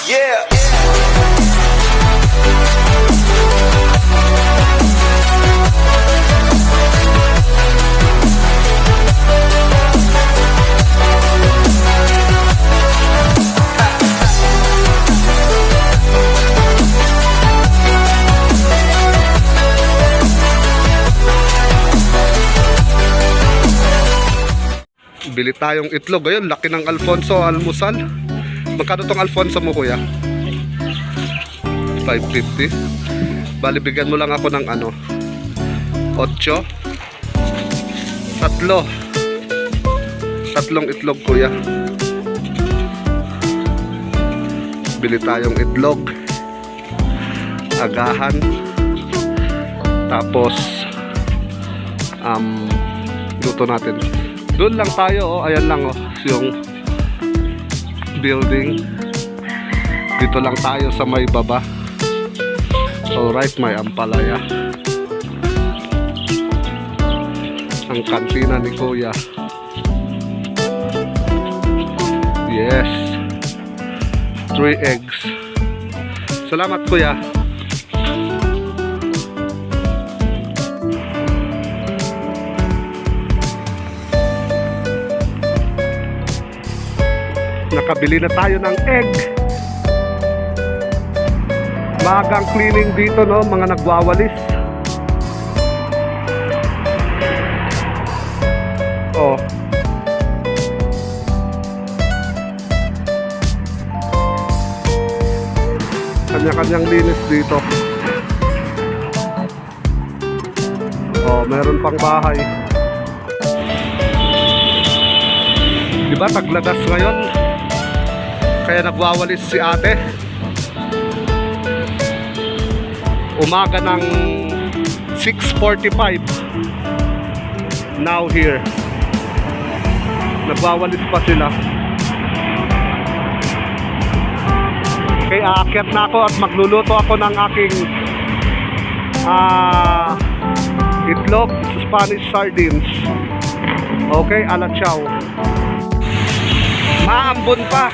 Yeah. Bili tayong itlog. Ayun, laki ng Alfonso almusal. Magkano tong Alfonso mo, kuya? 550. Bali, bigyan mo lang ako ng ano, 8. Tatlong itlog, kuya. Bili tayong itlog, agahan, tapos luto natin. Doon lang tayo, oh. Ayan lang, oh, yung building. Dito lang tayo sa may baba. Alright, may ampalaya. Ang kantina ni Kuya. Yes. 3 eggs. Salamat, Kuya. Nakabili na tayo ng egg. Magang cleaning dito, no, mga nagwawalis. Oh. Kanya-kanyang linis dito. Oh, meron pang bahay. Diba taglagas ngayon? Kaya nagwawalis si ate. Umaga ng 6:45. Now here. Nagwawalis pa sila. Kaya aakyat na ako at magluluto ako ng aking itlog, Spanish sardines. Okay, ala chow. Maambon pa.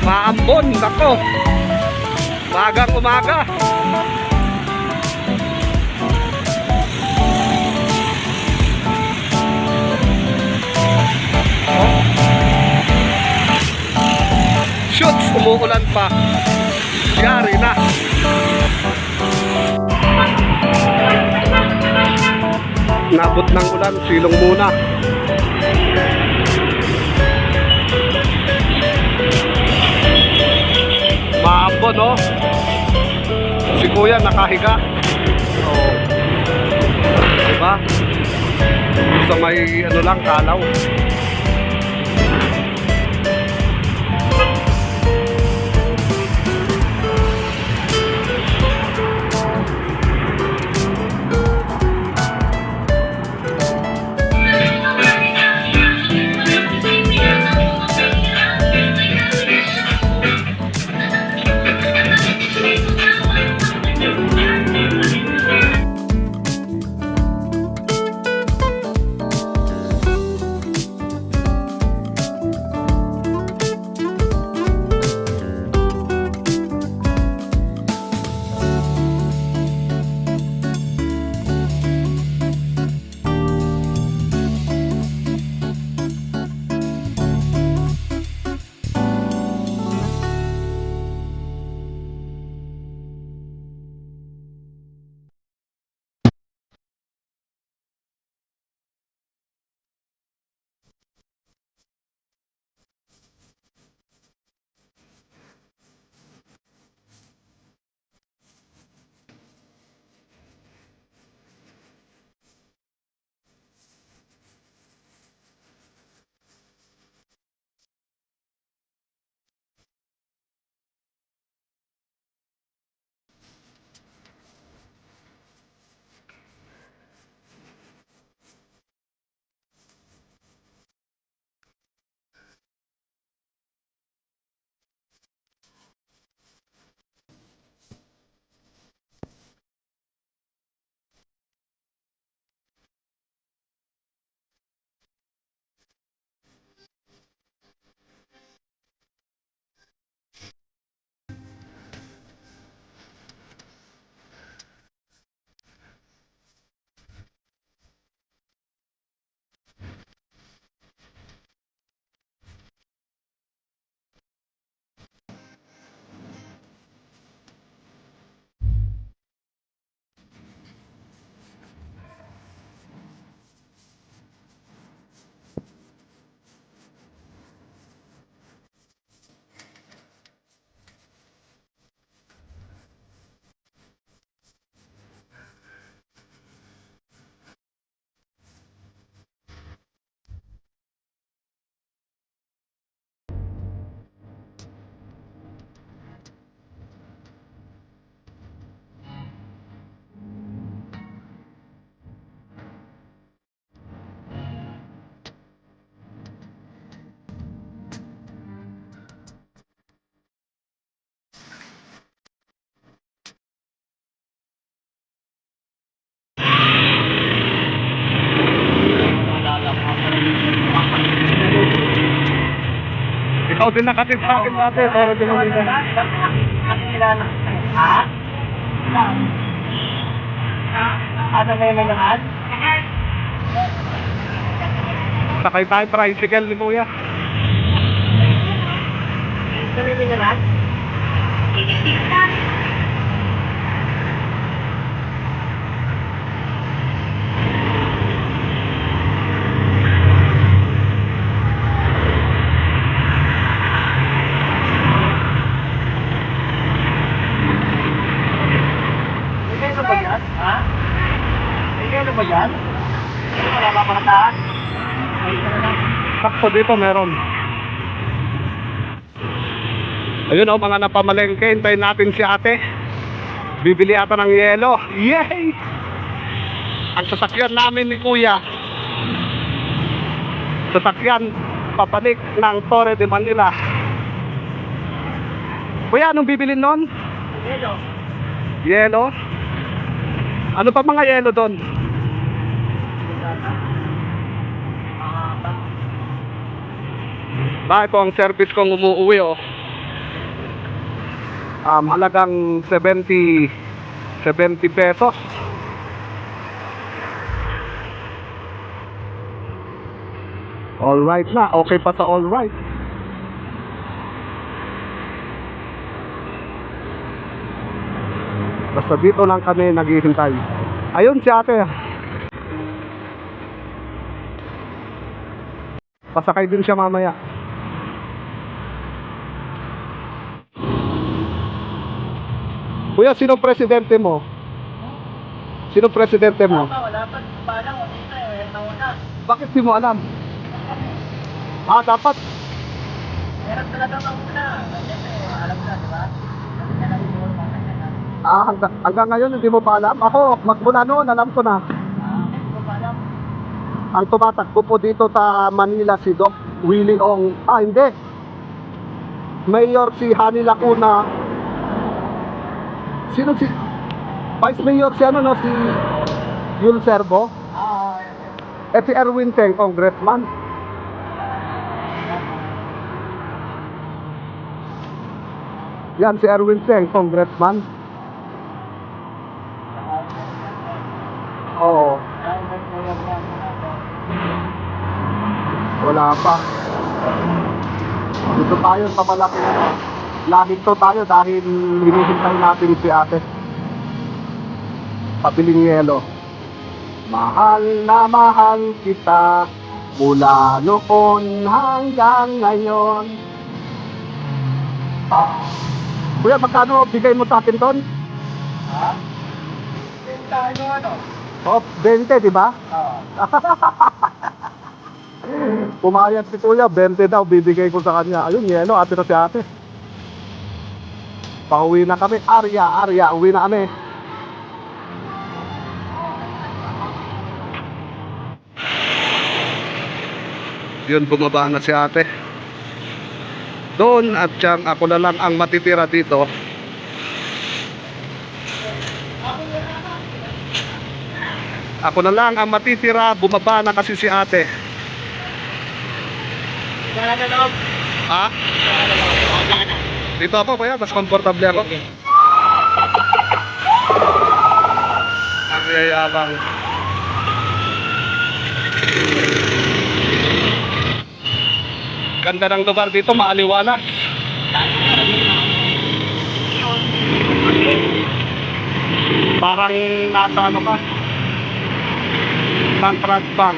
Maambon, nako. Magang umaga. Oh. Shoots, umuulan pa. Yari na. Nabot ng ulan, silong muna. Maambon, no? Si Kuya nakahiga. Oh. Diba? Sa may ano lang, kalaw. Ikaw din nakatip sa akin ate. Toro din mo dito. Ano na yung lahat? Sakay tayo tricycle ni Kuya. Kami yung lahat? Ano ba yan? Ha? Ano ba yan? Wala ba pangataas? Sakto dito meron. Ayun o, mga napamalengke. Hintayin natin si ate. Bibili ata ng yelo. Yay! Ang sasakyan namin ni Kuya. Sasakyan papalik ng Torre de Manila. Kuya, anong bibilin nun? Hello. Yelo? Ano pa mga yelo doon? Bakit po ang service kong umuuwi oh? Halagang 70 pesos. All right na, okay pa sa all right. Basta dito lang kami naghihintay. Ayun si ate. Pasakay din siya mamaya. Kuya, sino presidente mo? Sino presidente mo? Wala pa. Paano? Wala. Bakit di mo alam? Dapat. Meron talaga mauna. Alam na, di ba? Hanggang ngayon hindi mo pa alam? Ako, magmula noon, alam ko na. Hindi ko pa alam. Ang tumatakbo po dito sa Manila si Doc Willie Ong. Hindi. Mayor si Hani Lacuna. Sino si Vice Mayor si ano no? Si Yul Servo. Si Erwin Teng, congressman. Yan si Erwin Teng, congressman. Oo. Wala pa. Dito tayo sa malaki. Lahito tayo dahil hinihintay natin si ate. Pabiling yelo. Mahal na mahal kita mula noon hanggang ngayon. Kuya, magkano bigay mo sa akin doon? Ha? Tayo ano? Oh, 20, di ba? Oo. Pumayag si Kuya, 20 daw bibigay ko sa kanya. Ayun, yelo, ate na si ate. Pauwi na kami. Arya, uwi na kami. Yun, bumaba na si ate. Doon at siyang ako na lang ang matitira dito. Ako na lang ang matitira, bumaba na kasi si ate. Sana na loob. Ha? Dito ako kuya, mas komportable ako. Ang yayabang. Ganda ng lugar dito, maaliwalas. Parang nasa ano ka? Central Bank.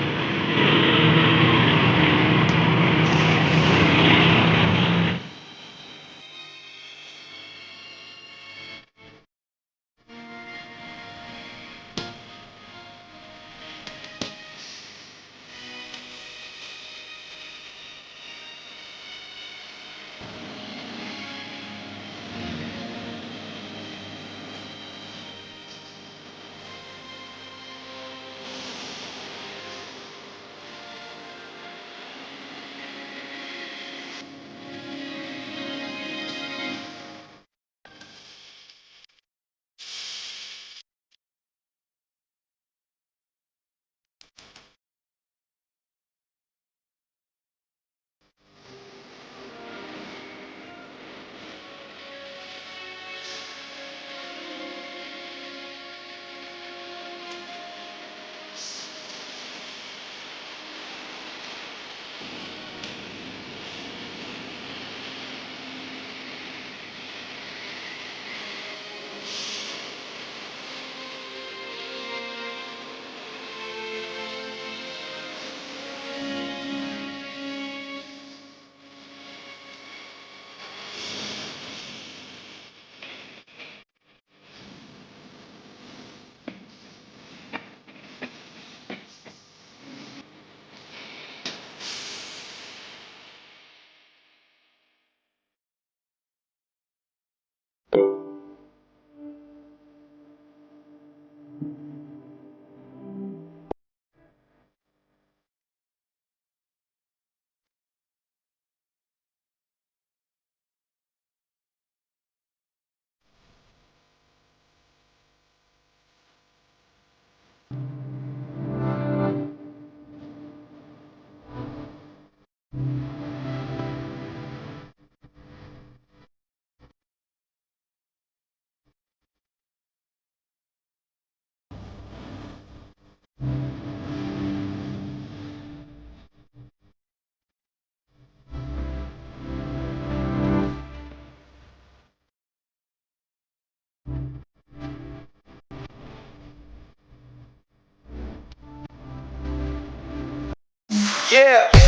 Yeah.